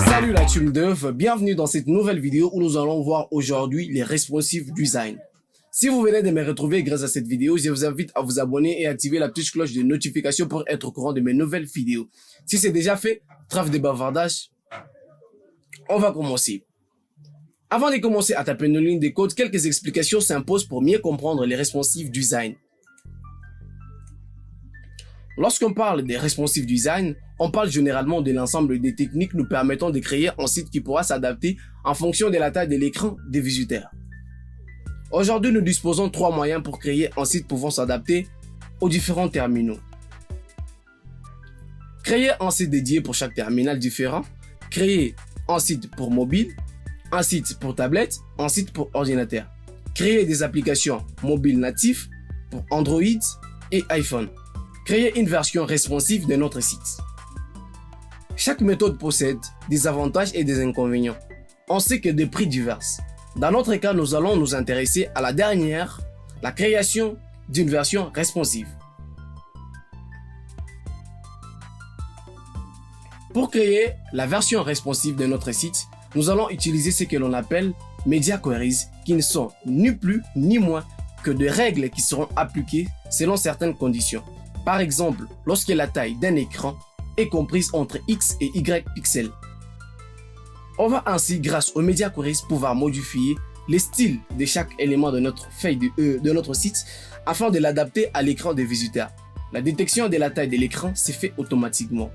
Salut la team Dev, bienvenue dans cette nouvelle vidéo où nous allons voir aujourd'hui les responsive design. Si vous venez de me retrouver grâce à cette vidéo, je vous invite à vous abonner et activer la petite cloche de notification pour être au courant de mes nouvelles vidéos. Si c'est déjà fait, trêve de bavardage, on va commencer. Avant de commencer à taper nos lignes de code, quelques explications s'imposent pour mieux comprendre les responsive design. Lorsqu'on parle des responsive design, on parle généralement de l'ensemble des techniques nous permettant de créer un site qui pourra s'adapter en fonction de la taille de l'écran des visiteurs. Aujourd'hui, nous disposons de 3 moyens pour créer un site pouvant s'adapter aux différents terminaux. Créer un site dédié pour chaque terminal différent, créer un site pour mobile, un site pour tablette, un site pour ordinateur. Créer des applications mobiles natives pour Android et iPhone. Créer une version responsive de notre site. Chaque méthode possède des avantages et des inconvénients, ainsi que des prix divers. Dans notre cas, nous allons nous intéresser à la dernière, la création d'une version responsive. Pour créer la version responsive de notre site, nous allons utiliser ce que l'on appelle Media Queries, qui ne sont ni plus ni moins que des règles qui seront appliquées selon certaines conditions. Par exemple, lorsque la taille d'un écran est comprise entre X et Y pixels. On va ainsi, grâce aux Media Queries, pouvoir modifier les styles de chaque élément de notre feuille de notre site afin de l'adapter à l'écran des visiteurs. La détection de la taille de l'écran se fait automatiquement.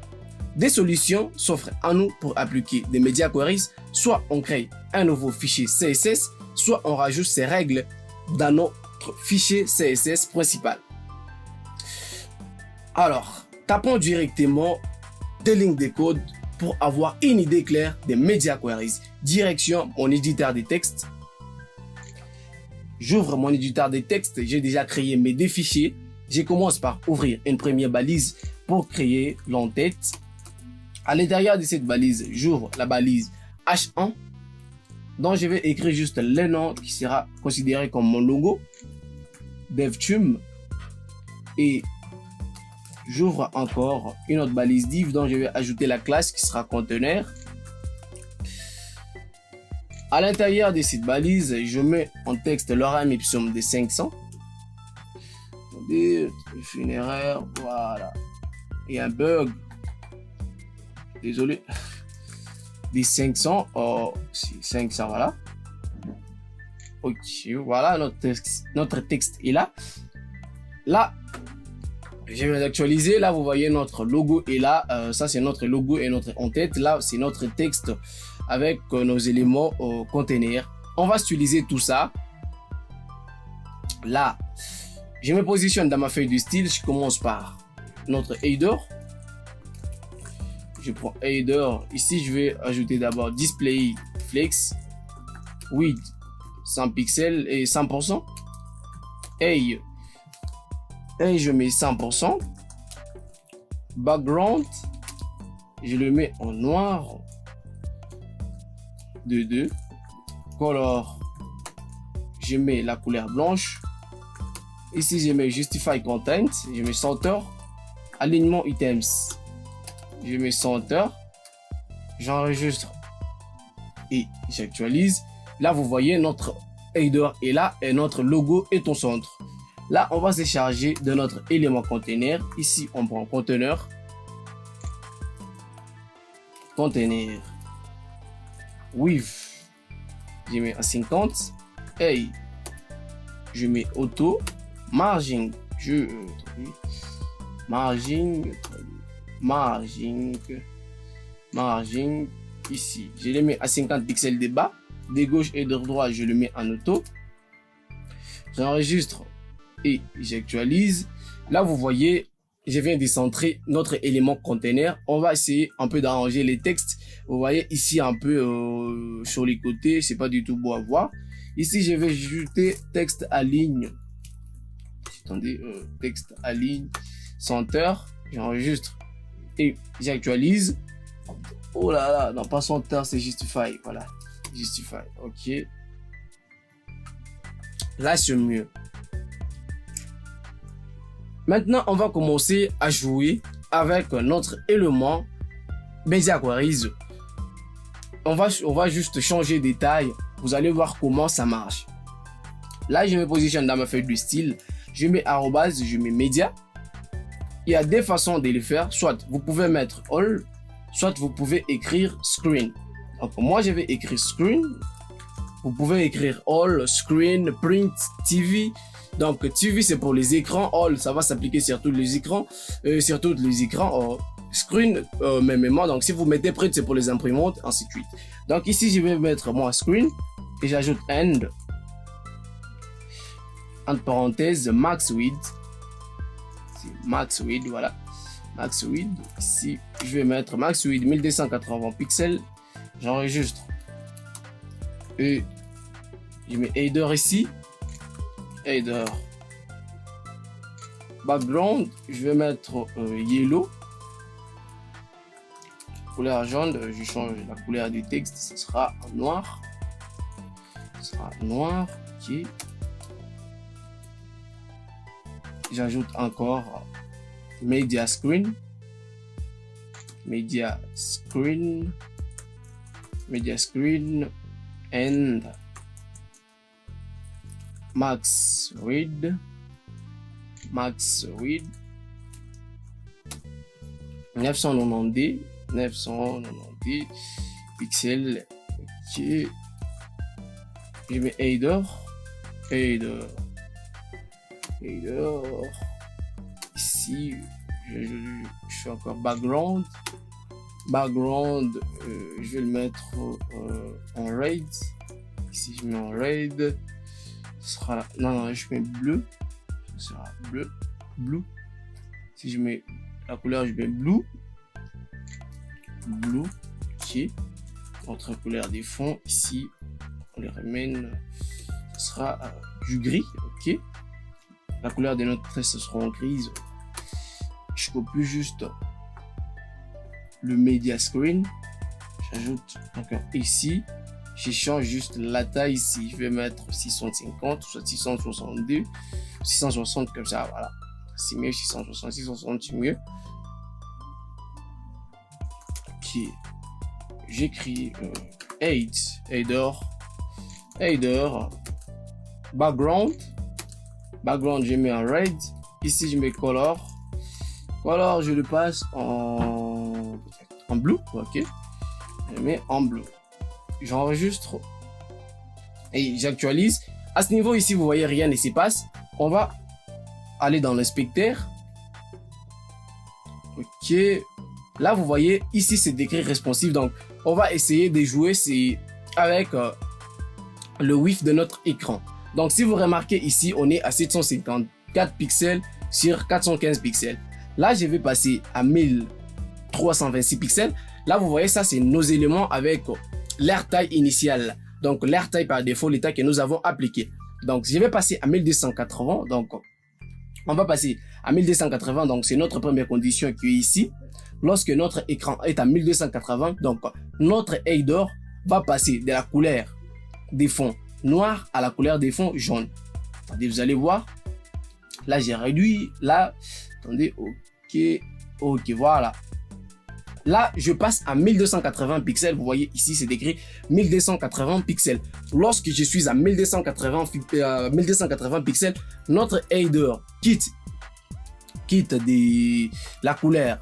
Des solutions s'offrent à nous pour appliquer des Media Queries, soit on crée un nouveau fichier CSS, soit on rajoute ces règles dans notre fichier CSS principal. Alors, tapons directement des lignes de code pour avoir une idée claire des Media Queries. Direction mon éditeur de texte. J'ouvre mon éditeur de texte, j'ai déjà créé mes deux fichiers. Je commence par ouvrir une première balise pour créer l'entête. À l'intérieur de cette balise, j'ouvre la balise H1, dont je vais écrire juste le nom qui sera considéré comme mon logo, DevTum, et j'ouvre encore une autre balise div dont je vais ajouter la classe qui sera conteneur. À l'intérieur de cette balise, je mets en texte lorem ipsum de 500. Attendez, je fais une erreur, voilà. Et un bug. Désolé. Des 500, oh, c'est 500, voilà. Ok, voilà, notre texte est là. Là, je vais actualiser. Là, vous voyez notre logo est là. Ça, c'est notre logo et notre en-tête. Là, c'est notre texte avec nos éléments conteneurs. On va styliser tout ça. Là, je me positionne dans ma feuille de style. Je commence par notre header. Je prends header. Ici, je vais ajouter d'abord display flex width 100 pixels et 100%. Et je mets 100%. Background, je le mets en noir. 2. Color, je mets la couleur blanche. Ici, je mets justify content. Je mets center. Alignement items, je mets center. J'enregistre et j'actualise. Là, vous voyez notre header est là et notre logo est au centre. Là, on va se charger de notre élément conteneur. Ici, on prend conteneur. Conteneur. Width, je mets à 50. Hey, je mets auto. Margin, margin, ici, je le mets à 50 pixels de bas. De gauche et de droite, je le mets en auto. J'enregistre et j'actualise. Là, vous voyez, je viens de centrer notre élément conteneur. On va essayer un peu d'arranger les textes. Vous voyez ici un peu sur les côtés, c'est pas du tout beau à voir. Ici, je vais ajouter texte à ligne. Attendez, texte à ligne, center. J'enregistre et j'actualise. Oh là là, non pas center, c'est justify. Voilà, justify. Ok. Là, c'est mieux. Maintenant, on va commencer à jouer avec notre élément Media Queries. On va juste changer des tailles. Vous allez voir comment ça marche. Là, je me positionne dans ma feuille de style. Je mets arrobase, je mets média. Il y a des façons de le faire. Soit vous pouvez mettre all, soit vous pouvez écrire screen. Donc moi, je vais écrire screen. Vous pouvez écrire all, screen, print, TV. Donc TV, c'est pour les écrans. All, ça va s'appliquer sur tous les écrans. Screen, mêmement. Donc si vous mettez print, c'est pour les imprimantes, ainsi de suite. Donc ici, je vais mettre moi screen et j'ajoute end. Entre parenthèses, max width. Max width, voilà. Max width. Ici, je vais mettre max width 1280 pixels. J'enregistre. Et je mets header ici. Header. Background, je vais mettre yellow. Couleur jaune, je change la couleur du texte, ce sera noir. Ce sera noir. Ok. J'ajoute encore media screen, and max width 990 pixels. Ok. Je mets header. Ici, je fais encore background. Je vais le mettre en red. Ici, je mets en red. Ce sera là. Non, je mets bleu. Ce sera bleu. Si je mets la couleur, je mets blue. Ok. Entre couleur des fonds, ici, on les ramène. Ce sera du gris. Ok. La couleur de notre trait, ce sera en grise. Je copie juste le media screen. J'ajoute encore ici. Je change juste la taille ici. Je vais mettre 650, soit 662, 660 comme ça. Voilà. C'est mieux, 660, 660, c'est mieux. Ok. J'écris header, background, je mets en red. Ici, je mets color, je le passe en bleu. Ok, je mets en bleu. J'enregistre et j'actualise. À ce niveau ici, vous voyez, rien ne se passe. On va aller dans l'inspecteur. Ok, là vous voyez ici c'est décrit responsive. Donc on va essayer de jouer avec le width de notre écran. Donc si vous remarquez ici, on est à 754 pixels sur 415 pixels. Là je vais passer à 1326 pixels. Là vous voyez, ça c'est nos éléments avec leur taille initiale. Donc leur taille par défaut, les tailles que nous avons appliquées. Donc je vais passer à 1280. Donc on va passer à 1280. Donc c'est notre première condition qui est ici. Lorsque notre écran est à 1280, donc notre header va passer de la couleur des fonds noir à la couleur des fonds jaune. Attendez, vous allez voir. Là j'ai réduit. Là, attendez, ok, voilà. Là, je passe à 1280 pixels. Vous voyez ici, c'est écrit 1280 pixels. Lorsque je suis à 1280 pixels, notre header quitte la couleur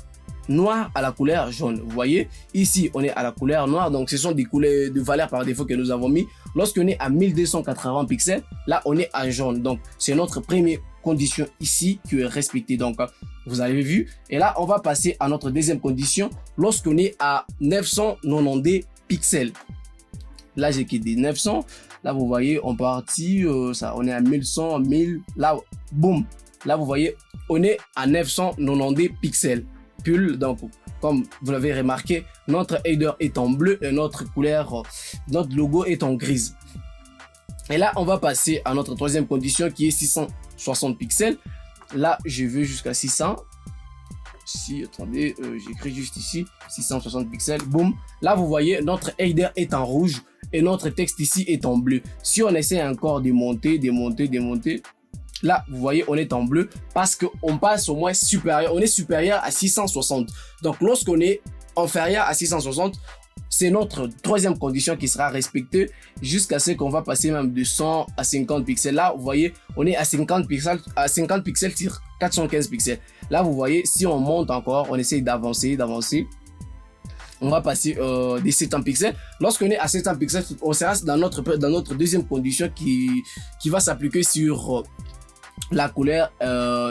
noire à la couleur jaune. Vous voyez, ici, on est à la couleur noire. Donc, ce sont des couleurs de valeur par défaut que nous avons mis. Lorsqu'on est à 1280 pixels, là, on est à jaune. Donc, c'est notre première condition ici qui est respectée. Donc, vous avez vu. Et là, on va passer à notre deuxième condition lorsqu'on est à 990 pixels. Là, j'ai quitté 900. Là, vous voyez, on partit, on est à 1100, 1000. Là, boum. Là, vous voyez, on est à 990 pixels. Donc, comme vous l'avez remarqué, notre header est en bleu et notre couleur, notre logo est en grise. Et là, on va passer à notre troisième condition qui est 660 pixels. Là, je veux jusqu'à 600. Si, attendez, j'écris juste ici, 660 pixels, boum. Là, vous voyez, notre header est en rouge et notre texte ici est en bleu. Si on essaie encore de monter, Là, vous voyez, on est en bleu parce qu'on passe au moins supérieur. On est supérieur à 660. Donc, lorsqu'on est inférieur à 660, c'est notre troisième condition qui sera respectée jusqu'à ce qu'on va passer même de 100 à 50 pixels. Là, vous voyez, on est à 50 pixels sur 415 pixels. Là, vous voyez, si on monte encore, on essaye d'avancer. On va passer des 700 pixels. Lorsqu'on est à 700 pixels, on sera dans notre deuxième condition qui va s'appliquer sur la couleur.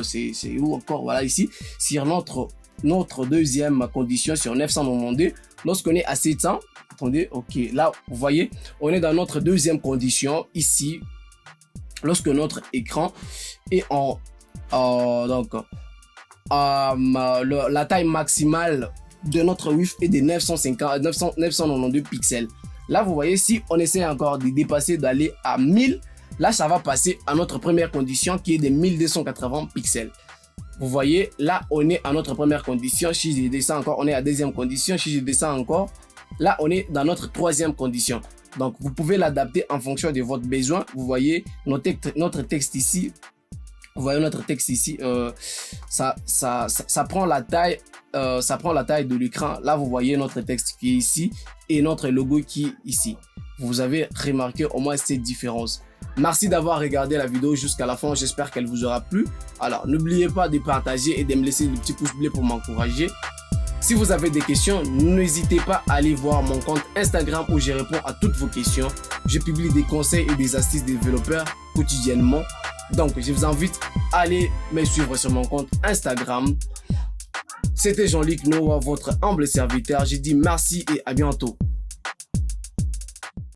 C'est où encore? Voilà, ici. Sur notre deuxième condition sur 992. Lorsqu'on est à 700, attendez, ok, là, vous voyez, on est dans notre deuxième condition ici. Lorsque notre écran est la taille maximale de notre width est de 992 pixels. Là, vous voyez, si on essaie encore de dépasser, d'aller à 1000, là, ça va passer à notre première condition qui est de 1280 pixels. Vous voyez, là, on est à notre première condition. Si je descends encore, on est à deuxième condition. Si je descends encore, là, on est dans notre troisième condition. Donc, vous pouvez l'adapter en fonction de votre besoin. Vous voyez notre texte ici. Vous voyez notre texte ici. Ça prend la taille. Ça prend la taille de l'écran. Là, vous voyez notre texte qui est ici et notre logo qui est ici. Vous avez remarqué au moins cette différence. Merci d'avoir regardé la vidéo jusqu'à la fin. J'espère qu'elle vous aura plu. Alors, n'oubliez pas de partager et de me laisser le petit pouce bleu pour m'encourager. Si vous avez des questions, n'hésitez pas à aller voir mon compte Instagram où je réponds à toutes vos questions. Je publie des conseils et des astuces des développeurs quotidiennement. Donc, je vous invite à aller me suivre sur mon compte Instagram. C'était Jean-Luc Noah, votre humble serviteur. Je dis merci et à bientôt.